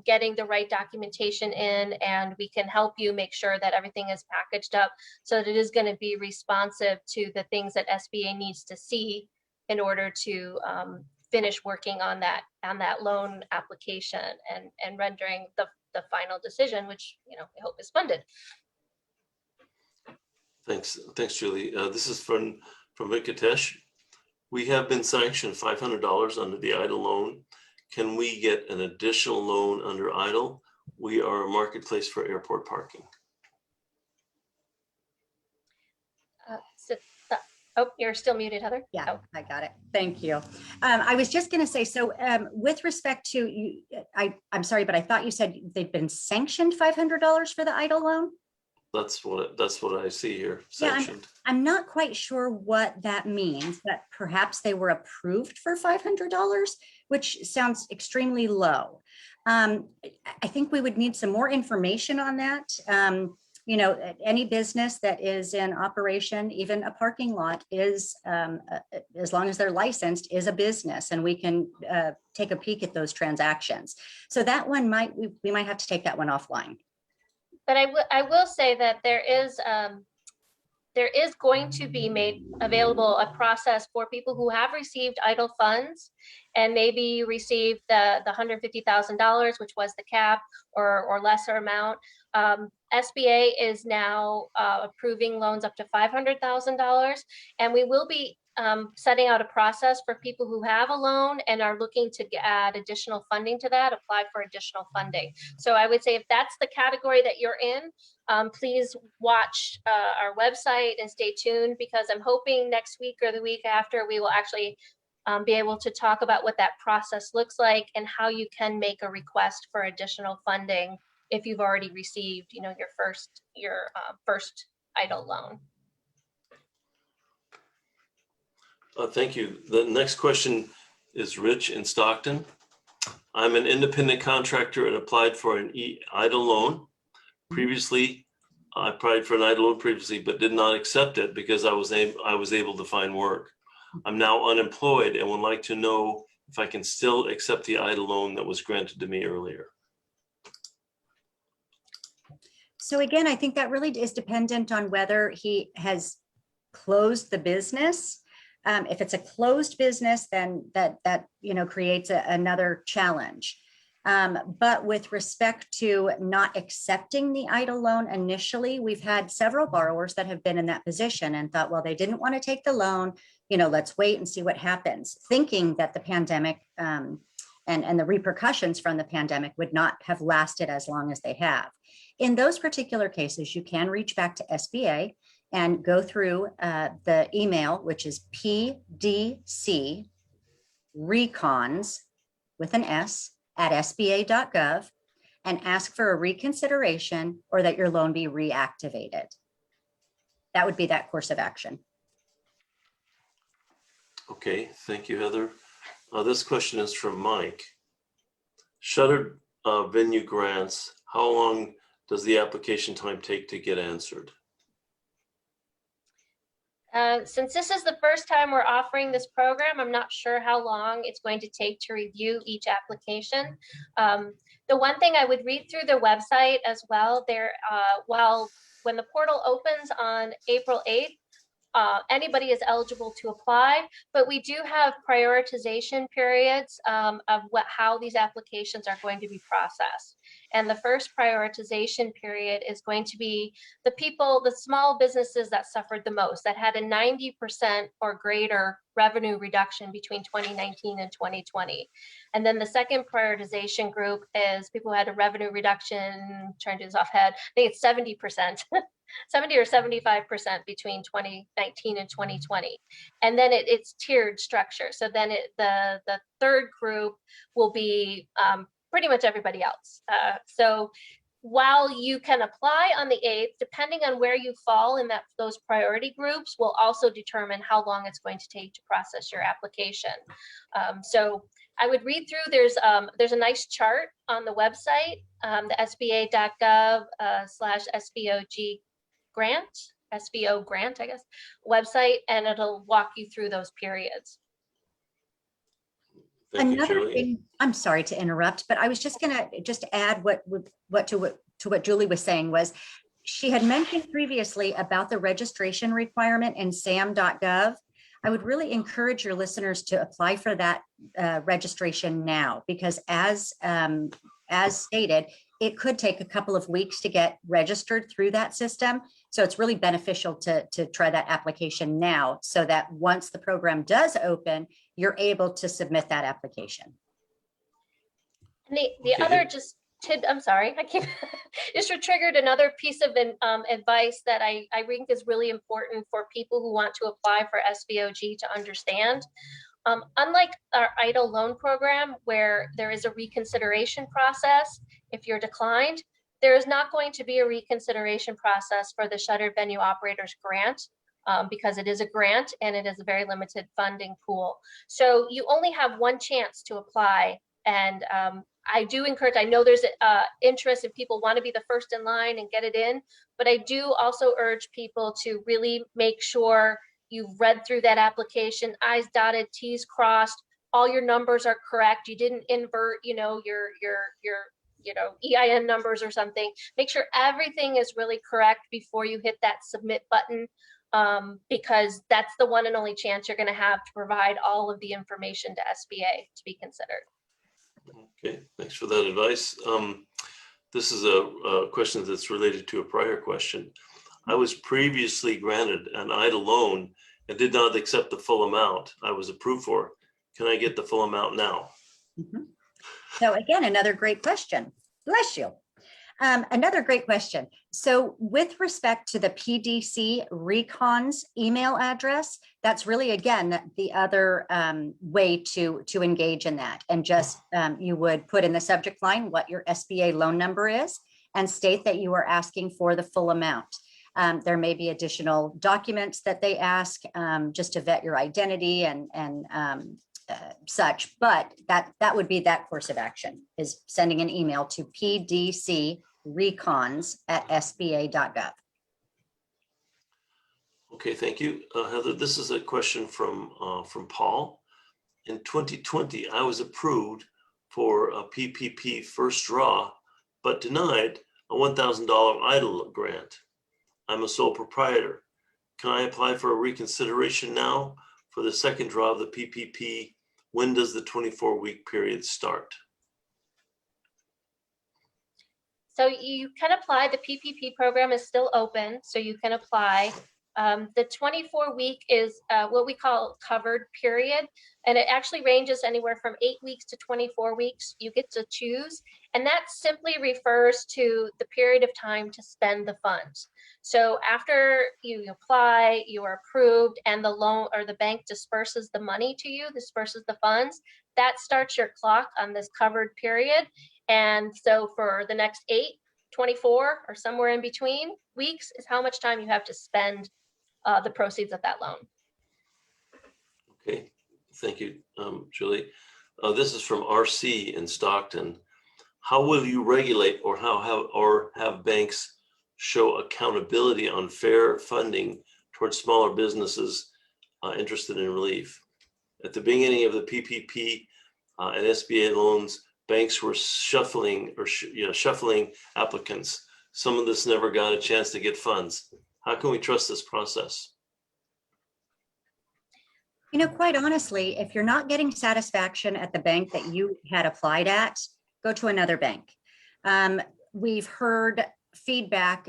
getting the right documentation in, and we can help you make sure that everything is packaged up so that it is going to be responsive to the things that SBA needs to see in order to finish working on that loan application and rendering the final decision, which we hope is funded. Thanks, Julie. This is from Venkatesh. We have been sanctioned $500 under the EIDL loan. Can we get an additional loan under EIDL? We are a marketplace for airport parking. Oh, you're still muted, Heather. Yeah, oh. I got it. Thank you. I was just going to say, so with respect to you, I'm sorry, but I thought you said they've been sanctioned $500 for the EIDL loan. That's what I see here. Sanctioned. Yeah, I'm not quite sure what that means, but perhaps they were approved for $500, which sounds extremely low. I think we would need some more information on that. Any business that is in operation, even a parking lot, is, as long as they're licensed, is a business, and we can take a peek at those transactions. So that one we might have to take that one offline. But I will say that there is going to be made available a process for people who have received EIDL funds and maybe received the $150,000, which was the cap, or lesser amount. SBA is now approving loans up to $500,000, and we will be setting out a process for people who have a loan and are looking to add additional funding to that, apply for additional funding. So I would say if that's the category that you're in, please watch our website and stay tuned, because I'm hoping next week or the week after we will actually be able to talk about what that process looks like and how you can make a request for additional funding if you've already received, your first EIDL loan. Thank you. The next question is Rich in Stockton. I'm an independent contractor and applied for an EIDL loan. Previously, I applied for an EIDL loan previously, but did not accept it because I was able to find work. I'm now unemployed and would like to know if I can still accept the EIDL loan that was granted to me earlier. So again, I think that really is dependent on whether he has closed the business. If it's a closed business, then that creates another challenge. But with respect to not accepting the EIDL loan initially, we've had several borrowers that have been in that position and thought, well, they didn't want to take the loan. Let's wait and see what happens, thinking that the pandemic and the repercussions from the pandemic would not have lasted as long as they have. In those particular cases, you can reach back to SBA and go through the email, which is PDC recons with an S @sba.gov, and ask for a reconsideration or that your loan be reactivated. That would be that course of action. Okay, thank you, Heather. This question is from Mike. Shuttered venue grants, how long does the application time take to get answered? Since this is the first time we're offering this program, I'm not sure how long it's going to take to review each application. The one thing I would read through the website as well, when the portal opens on April 8th, anybody is eligible to apply, but we do have prioritization periods of how these applications are going to be processed. And the first prioritization period is going to be the small businesses that suffered the most, that had a 90% or greater revenue reduction between 2019 and 2020. And then the second prioritization group is people who had a revenue reduction, trying to do this off head, I think it's 70%. 70 or 75% between 2019 and 2020. And then it's tiered structure. So then the third group will be pretty much everybody else. So while you can apply on the 8th, depending on where you fall in those priority groups will also determine how long it's going to take to process your application. So I would read through, there's a nice chart on the website, the sba.gov/SBOG SBO grant, I guess, website, and it'll walk you through those periods. Thank you, Another Julie. thing, I'm sorry to interrupt, but I was just gonna add to what Julie was saying was she had mentioned previously about the registration requirement in sam.gov. I would really encourage your listeners to apply for that registration now, because as stated, it could take a couple of weeks to get registered through that system. So it's really beneficial to try that application now so that once the program does open, you're able to submit that application. And the Okay. other I'm sorry, I keep just triggered another piece of advice that I think is really important for people who want to apply for SBOG to understand. Unlike our EIDL loan program, where there is a reconsideration process, if you're declined, there is not going to be a reconsideration process for the Shuttered Venue Operators Grant because it is a grant and it is a very limited funding pool. So you only have one chance to apply. And I do encourage, I know there's interest if people want to be the first in line and get it in, but I do also urge people to really make sure you've read through that application, I's dotted, T's crossed, all your numbers are correct. You didn't invert, your EIN numbers or something. Make sure everything is really correct before you hit that submit button, because that's the one and only chance you're going to have to provide all of the information to SBA to be considered. Okay, thanks for that advice. This is a question that's related to a prior question. I was previously granted an EIDL loan and did not accept the full amount I was approved for. Can I get the full amount now? Mm-hmm. So again, another great question. Bless you. Another great question. So with respect to the PDC Recon's email address, that's really, again, the other way to engage in that. And just you would put in the subject line what your SBA loan number is and state that you are asking for the full amount. There may be additional documents that they ask just to vet your identity and such, but that would be that course of action, is sending an email to pdcrecons@sba.gov. Okay, thank you. Heather, this is a question from Paul. In 2020, I was approved for a PPP first draw, but denied a $1,000 EIDL grant. I'm a sole proprietor. Can I apply for a reconsideration now for the second draw of the PPP? When does the 24-week period start? So you can apply. The PPP program is still open, so you can apply. The 24-week is what we call covered period, and it actually ranges anywhere from 8 weeks to 24 weeks. You get to choose, and that simply refers to the period of time to spend the funds. So after you apply, you are approved, and the loan or the bank disperses the money to you, disperses the funds, that starts your clock on this covered period. And so for the next 8, 24, or somewhere in between weeks is how much time you have to spend the proceeds of that loan. Okay, thank you, Julie. This is from RC in Stockton. How will you regulate or have banks show accountability on fair funding towards smaller businesses interested in relief? At the beginning of the PPP and SBA loans, banks were shuffling applicants. Some of this never got a chance to get funds. How can we trust this process? You know, quite honestly, if you're not getting satisfaction at the bank that you had applied at, go to another bank. We've heard feedback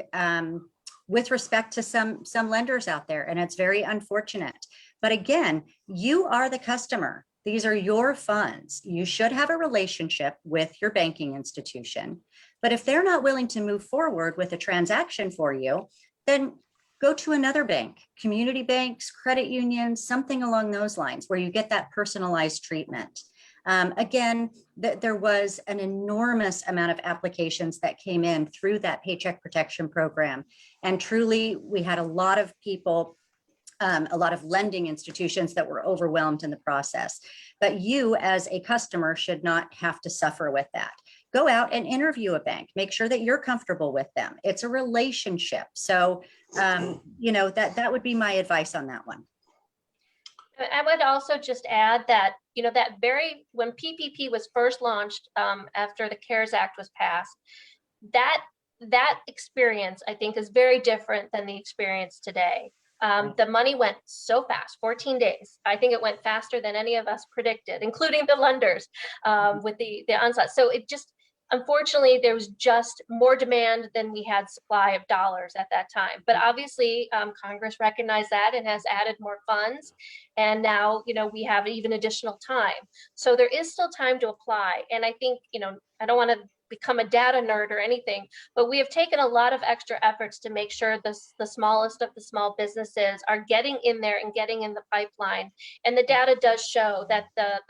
with respect to some lenders out there, and it's very unfortunate. But again, you are the customer. These are your funds. You should have a relationship with your banking institution. But if they're not willing to move forward with a transaction for you, then go to another bank, community banks, credit unions, something along those lines where you get that personalized treatment. Again, there was an enormous amount of applications that came in through that Paycheck Protection Program. And truly, we had a lot of people, a lot of lending institutions that were overwhelmed in the process. But you as a customer should not have to suffer with that. Go out and interview a bank, make sure that you're comfortable with them. It's a relationship. So, you know, that would be my advice on that one. I would also just add that, you know, when PPP was first launched after the CARES Act was passed, that experience, I think, is very different than the experience today. The money went so fast, 14 days. I think it went faster than any of us predicted, including the lenders with the onslaught. So it just, unfortunately, there was just more demand than we had supply of dollars at that time. But obviously, Congress recognized that and has added more funds. And now, you know, we have even additional time. So there is still time to apply. And I think, you know, I don't want to become a data nerd or anything, but we have taken a lot of extra efforts to make sure the smallest of the small businesses are getting in there and getting in the pipeline. And the data does show that the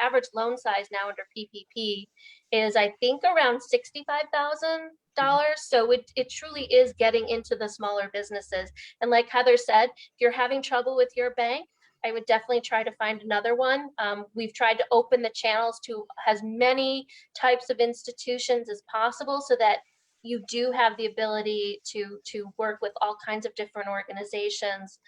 average loan size now under PPP is, I think, around $65,000. So it truly is getting into the smaller businesses. And like Heather said, if you're having trouble with your bank, I would definitely try to find another one. We've tried to open the channels to as many types of institutions as possible so that you do have the ability to work with all kinds of different organizations,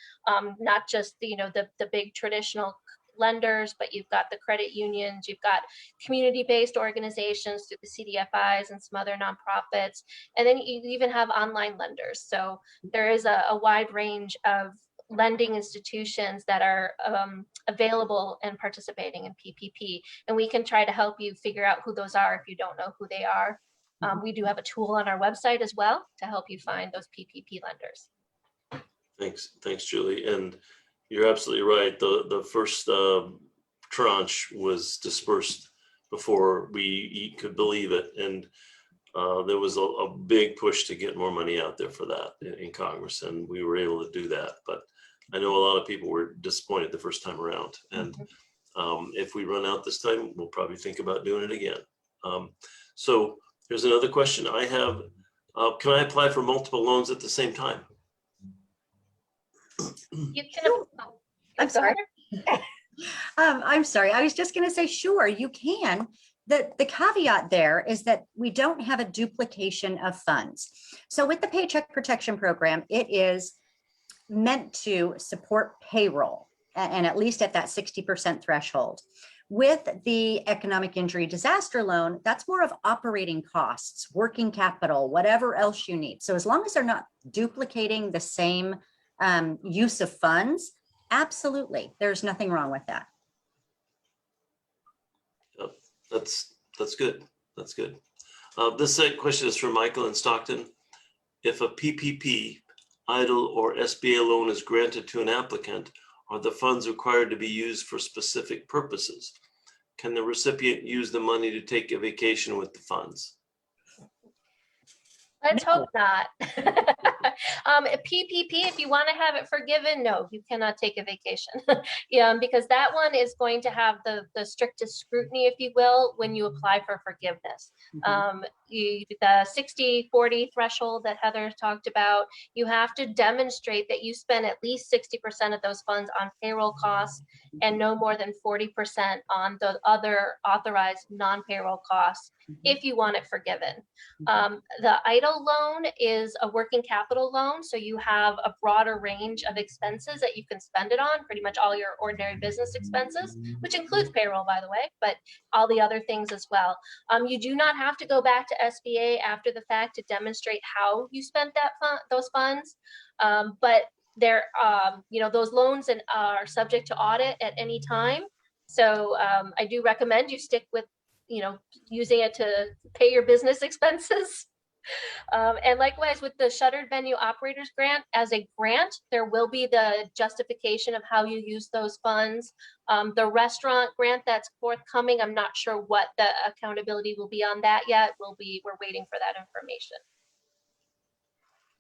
not just the big traditional lenders, but you've got the credit unions, you've got community-based organizations through the CDFIs and some other nonprofits, and then you even have online lenders. So there is a wide range of lending institutions that are available and participating in PPP. And we can try to help you figure out who those are if you don't know who they are. We do have a tool on our website as well to help you find those PPP lenders. Thanks, Julie. And you're absolutely right. The first tranche was dispersed before we could believe it. And there was a big push to get more money out there for that in Congress, and we were able to do that. But I know a lot of people were disappointed the first time around. And if we run out this time, we'll probably think about doing it again. So here's another question I have. Can I apply for multiple loans at the same time? You can. Oh, I'm sorry. I'm sorry. I was just going to say, sure, you can. The caveat there is that we don't have a duplication of funds. So with the Paycheck Protection Program, it is meant to support payroll, and at least at that 60% threshold. With the economic injury disaster loan, that's more of operating costs, working capital, whatever else you need. So as long as they're not duplicating the same use of funds, absolutely, there's nothing wrong with that. That's good. That's good. This question is from Michael in Stockton. If a PPP, EIDL, or SBA loan is granted to an applicant, are the funds required to be used for specific purposes? Can the recipient use the money to take a vacation with the funds? Let's hope not. PPP, if you want to have it forgiven, no, you cannot take a vacation. Yeah, because that one is going to have the strictest scrutiny, if you will, when you apply for forgiveness. The 60-40 threshold that Heather talked about, you have to demonstrate that you spend at least 60% of those funds on payroll costs and no more than 40% on the other authorized non-payroll costs if you want it forgiven. The EIDL loan is a working capital loan, so you have a broader range of expenses that you can spend it on, pretty much all your ordinary business expenses, which includes payroll, by the way, but all the other things as well. You do not have to go back to SBA after the fact to demonstrate how you spent those funds, but they're, those loans are subject to audit at any time. So I do recommend you stick with, using it to pay your business expenses. And likewise with the Shuttered Venue Operators Grant, as a grant, there will be the justification of how you use those funds. The restaurant grant that's forthcoming, I'm not sure what the accountability will be on that yet. We're waiting for that information.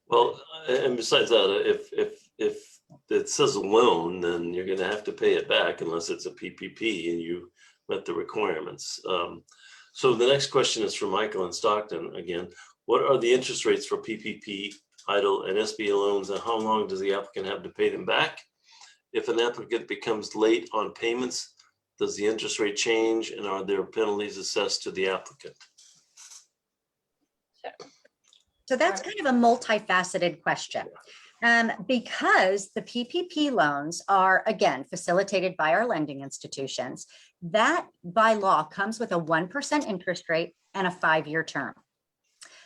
Well, and besides that, if it says a loan, then you're going to have to pay it back unless it's a PPP and you met the requirements. So the next question is from Michael in Stockton again. What are the interest rates for PPP, EIDL, and SBA loans, and how long does the applicant have to pay them back? If an applicant becomes late on payments, does the interest rate change, and are there penalties assessed to the applicant? So that's kind of a multifaceted question. Because the PPP loans are, again, facilitated by our lending institutions, that by law comes with a 1% interest rate and a 5-year term.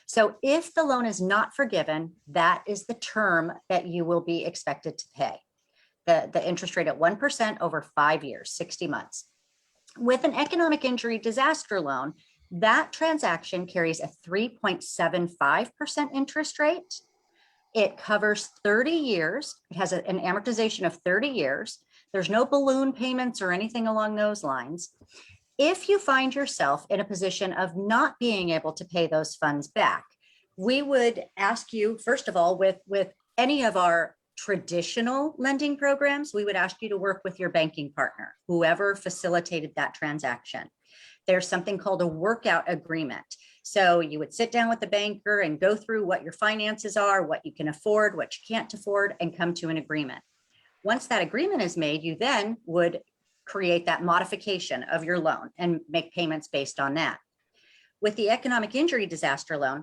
So if the loan is not forgiven, that is the term that you will be expected to pay. The interest rate at 1% over 5 years, 60 months. With an economic injury disaster loan, that transaction carries a 3.75% interest rate. It covers 30 years. It has an amortization of 30 years. There's no balloon payments or anything along those lines. If you find yourself in a position of not being able to pay those funds back, we would ask you, first of all, with any of our traditional lending programs, we would ask you to work with your banking partner, whoever facilitated that transaction. There's something called a workout agreement. So you would sit down with the banker and go through what your finances are, what you can afford, what you can't afford, and come to an agreement. Once that agreement is made, you then would create that modification of your loan and make payments based on that. With the economic injury disaster loan,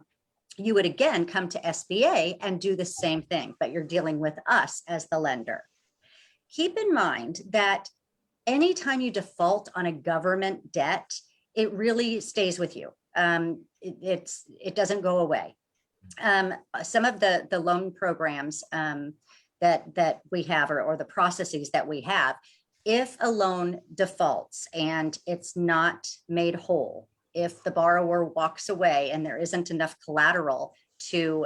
you would again come to SBA and do the same thing, but you're dealing with us as the lender. Keep in mind that anytime you default on a government debt, it really stays with you. It doesn't go away. Some of the loan programs that we have, or the processes that we have, if a loan defaults and it's not made whole, if the borrower walks away and there isn't enough collateral to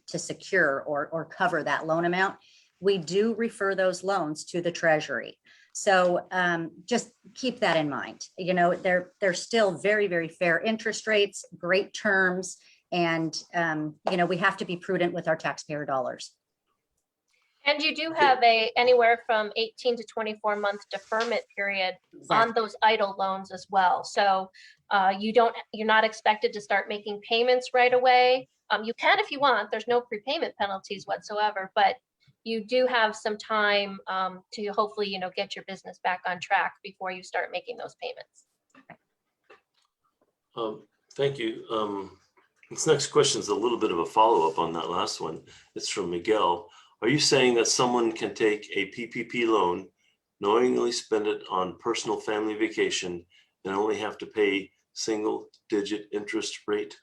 secure or cover that loan amount, we do refer those loans to the Treasury. So just keep that in mind. They're still very, very fair interest rates, great terms, and we have to be prudent with our taxpayer dollars. And you do have anywhere from 18 to 24 month deferment period on those EIDL loans as well. So you're not expected to start making payments right away. You can if you want. There's no prepayment penalties whatsoever, but you do have some time to hopefully get your business back on track before you start making those payments. Thank you. This next question is a little bit of a follow-up on that last one. It's from Miguel. Are you saying that someone can take a PPP loan, knowingly spend it on personal family vacation, and only have to pay single-digit interest rate?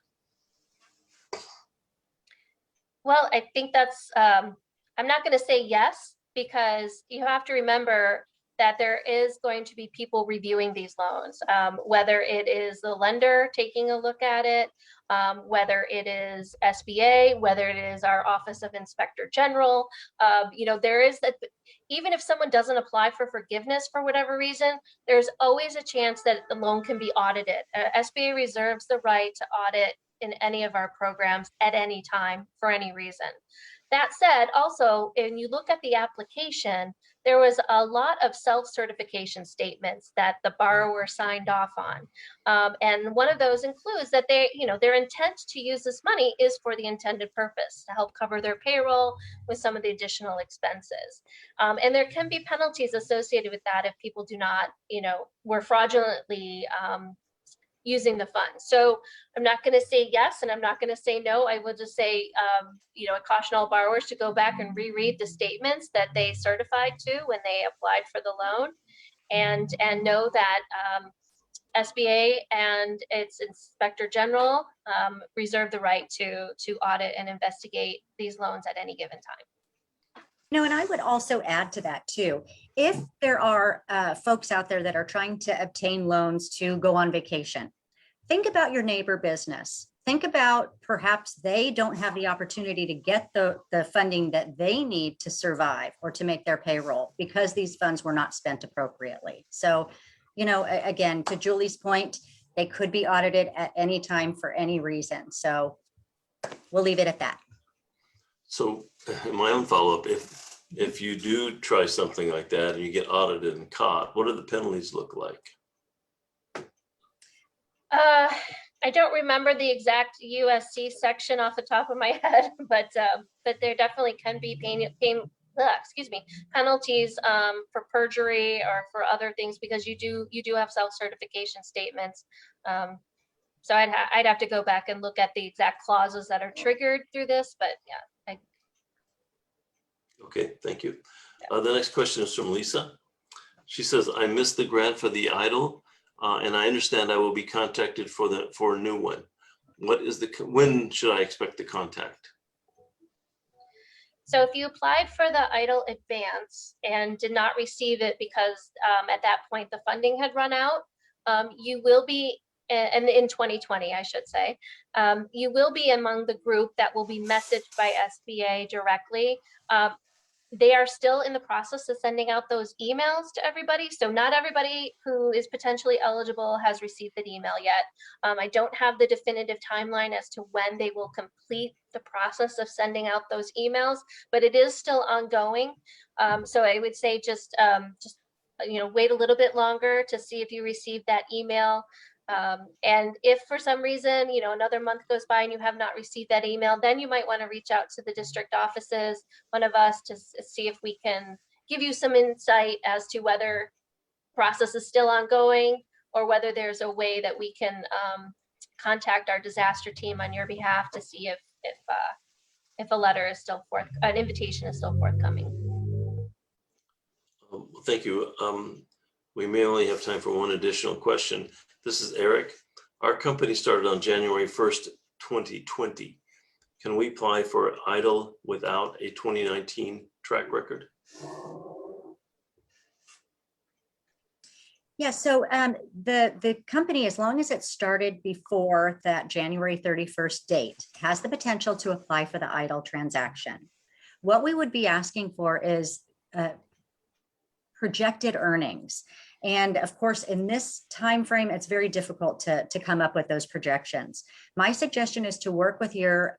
Well, I think that's, I'm not going to say yes, because you have to remember that there is going to be people reviewing these loans, whether it is the lender taking a look at it, whether it is SBA, whether it is our Office of Inspector General. There is that, even if someone doesn't apply for forgiveness for whatever reason, there's always a chance that the loan can be audited. SBA reserves the right to audit in any of our programs at any time for any reason. That said, also, when you look at the application, there was a lot of self-certification statements that the borrower signed off on. And one of those includes that their intent to use this money is for the intended purpose, to help cover their payroll with some of the additional expenses. And there can be penalties associated with that if people do not, were fraudulently using the funds. So I'm not going to say yes, and I'm not going to say no. I will just say, I caution all borrowers to go back and reread the statements that they certified to when they applied for the loan, and know that SBA and its Inspector General reserve the right to audit and investigate these loans at any given time. And I would also add to that too. If there are folks out there that are trying to obtain loans to go on vacation, think about your neighbor business. Think about perhaps they don't have the opportunity to get the funding that they need to survive or to make their payroll because these funds were not spent appropriately. So, again, to Julie's point, they could be audited at any time for any reason. So we'll leave it at that. So my own follow-up, if you do try something like that and you get audited and caught, what do the penalties look like? I don't remember the exact USC section off the top of my head, but there definitely can be penalties for perjury or for other things, because you do have self-certification statements. So I'd have to go back and look at the exact clauses that are triggered through this, but yeah. Okay, thank you. The next question is from Lisa. She says, I missed the grant for the idle, and I understand I will be contacted for a new one. When should I expect the contact? So if you applied for the idle advance and did not receive it because at that point the funding had run out, you will be, and in 2020, I should say, you will be among the group that will be messaged by SBA directly. They are still in the process of sending out those emails to everybody. So not everybody who is potentially eligible has received the email yet. I don't have the definitive timeline as to when they will complete the process of sending out those emails, but it is still ongoing. So I would say just wait a little bit longer to see if you received that email. And if for some reason, another month goes by and you have not received that email, then you might want to reach out to the district offices, one of us, to see if we can give you some insight as to whether the process is still ongoing or whether there's a way that we can contact our disaster team on your behalf to see if a letter is still an invitation is still forthcoming. Thank you. We may only have time for one additional question. This is Eric. Our company started on January 1st, 2020. Can we apply for idle without a 2019 track record? Yeah, so the company, as long as it started before that January 31st date, has the potential to apply for the idle transaction. What we would be asking for is projected earnings. And of course, in this time frame, it's very difficult to come up with those projections. My suggestion is to work with your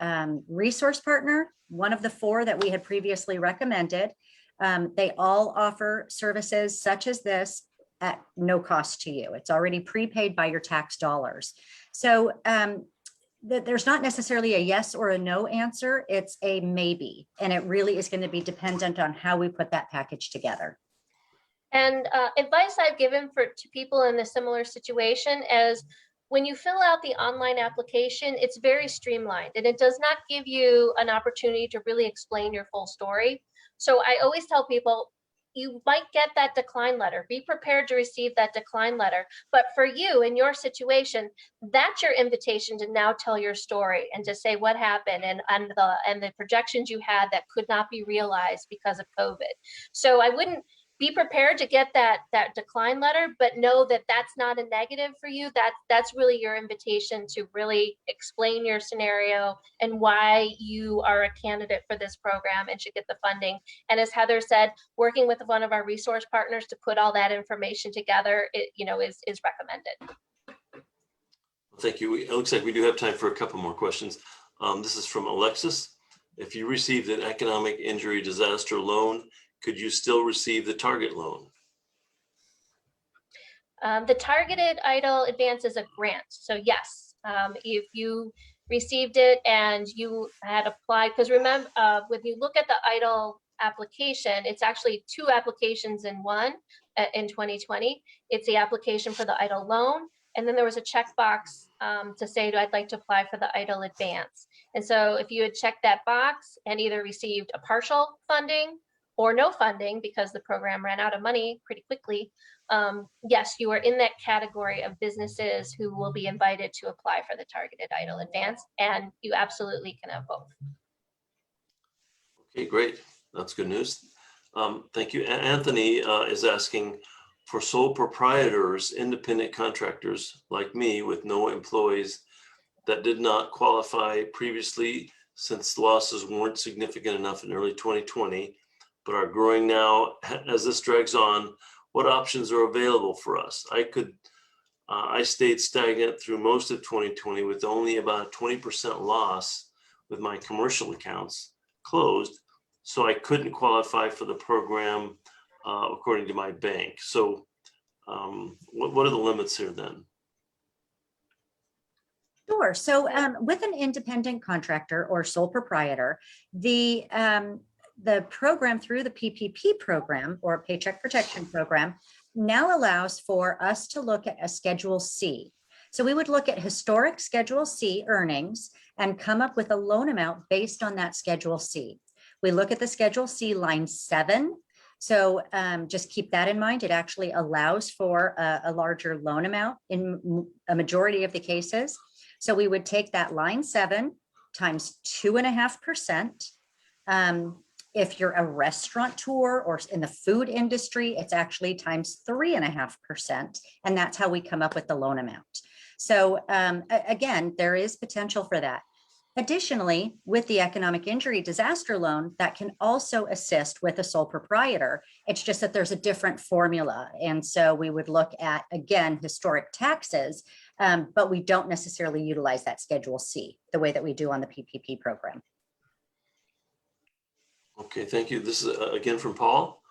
resource partner, one of the 4 that we had previously recommended. They all offer services such as this at no cost to you. It's already prepaid by your tax dollars. So there's not necessarily a yes or a no answer. It's a maybe. And it really is going to be dependent on how we put that package together. And advice I've given to people in a similar situation is when you fill out the online application, it's very streamlined and it does not give you an opportunity to really explain your full story. So I always tell people, you might get that decline letter. Be prepared to receive that decline letter. But for you, in your situation, that's your invitation to now tell your story and to say what happened and the projections you had that could not be realized because of COVID. So I wouldn't be prepared to get that decline letter, but know that that's not a negative for you. That's really your invitation to really explain your scenario and why you are a candidate for this program and should get the funding. And as Heather said, working with one of our resource partners to put all that information together, is recommended. Thank you. It looks like we do have time for a couple more questions. This is from Alexis. If you received an economic injury disaster loan, could you still receive the target loan? The targeted EIDL advance is a grant. So yes, if you received it and you had applied, because remember, when you look at the EIDL application, it's actually 2 applications in one in 2020. It's the application for the EIDL loan, and then there was a checkbox to say, I'd like to apply for the EIDL advance. And so if you had checked that box and either received a partial funding or no funding because the program ran out of money pretty quickly, yes, you are in that category of businesses who will be invited to apply for the targeted EIDL advance, and you absolutely can have both. Okay, great. That's good news. Thank you. Anthony is asking, for sole proprietors, independent contractors like me with no employees that did not qualify previously since losses weren't significant enough in early 2020, but are growing now as this drags on, what options are available for us? I stayed stagnant through most of 2020 with only about a 20% loss with my commercial accounts closed, so I couldn't qualify for the program according to my bank. So what are the limits here then? Sure. So with an independent contractor or sole proprietor, the program through the PPP program or Paycheck Protection Program now allows for us to look at a Schedule C. So we would look at historic Schedule C earnings and come up with a loan amount based on that Schedule C. We look at the Schedule C line 7. So just keep that in mind. It actually allows for a larger loan amount in a majority of the cases. So we would take that line 7 times 2.5%. If you're a restaurateur or in the food industry, it's actually times 3.5%. And that's how we come up with the loan amount. So again, there is potential for that. Additionally, with the economic injury disaster loan, that can also assist with a sole proprietor. It's just that there's a different formula. And so we would look at, again, historic taxes, but we don't necessarily utilize that Schedule C the way that we do on the PPP program. Okay, thank you. This is again from Paul.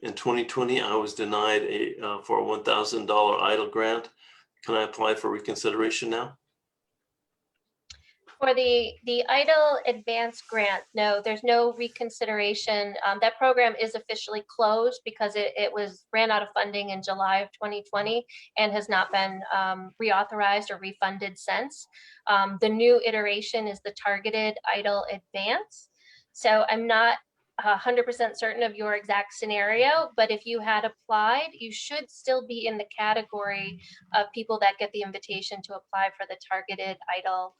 In 2020, I was denied for a $1,000 EIDL grant. Can I apply for reconsideration now? For the EIDL advance grant, no, there's no reconsideration. That program is officially closed because it ran out of funding in July of 2020 and has not been reauthorized or refunded since. The new iteration is the targeted EIDL advance. So I'm not 100% certain of your exact scenario, but if you had applied, you should still be in the category of people that get the invitation to apply for the targeted EIDL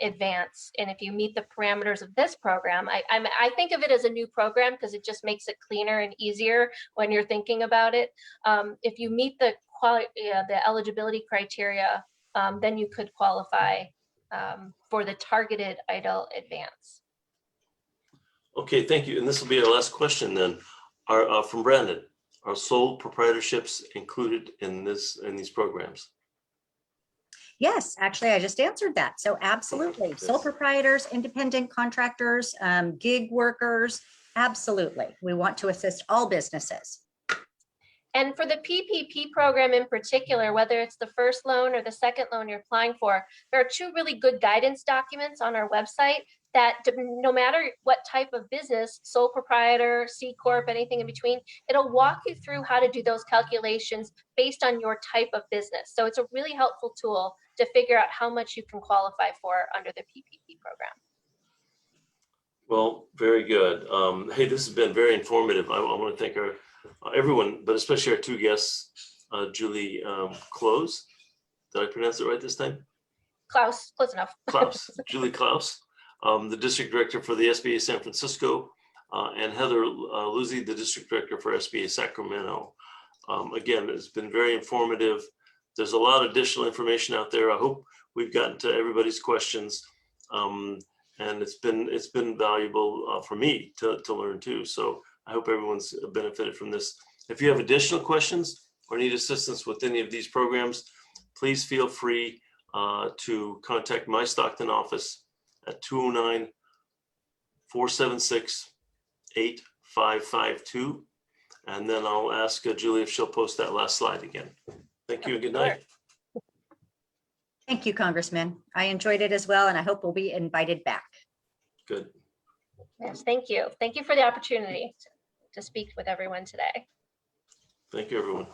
advance. And if you meet the parameters of this program, I think of it as a new program because it just makes it cleaner and easier when you're thinking about it. If you meet the eligibility criteria, then you could qualify for the targeted EIDL advance. Okay, thank you. And this will be our last question then. From Brandon, are sole proprietorships included in these programs? Yes, actually, I just answered that. So absolutely. Yes. Sole proprietors, independent contractors, gig workers, absolutely. We want to assist all businesses. And for the PPP program in particular, whether it's the first loan or the second loan you're applying for, there are 2 really good guidance documents on our website that no matter what type of business, sole proprietor, C Corp, anything in between, it'll walk you through how to do those calculations based on your type of business. So it's a really helpful tool to figure out how much you can qualify for under the PPP program. Well, very good. Hey, this has been very informative. I want to thank everyone, but especially our 2 guests, Julie Klaus. Did I pronounce it right this time? Klaus, close enough. Klaus, Julie Klaus, the District Director for the SBA San Francisco, and Heather Luzzi, the District Director for SBA Sacramento. Again, it's been very informative. There's a lot of additional information out there. I hope we've gotten to everybody's questions. And it's been valuable for me to learn too. So I hope everyone's benefited from this. If you have additional questions or need assistance with any of these programs, please feel free to contact my Stockton office at 476-8552. And then I'll ask Julie if she'll post that last slide again. Thank you and good night. Thank you, Congressman. I enjoyed it as well, and I hope we'll be invited back. Good. Yes, thank you. Thank you for the opportunity to speak with everyone today. Thank you, everyone.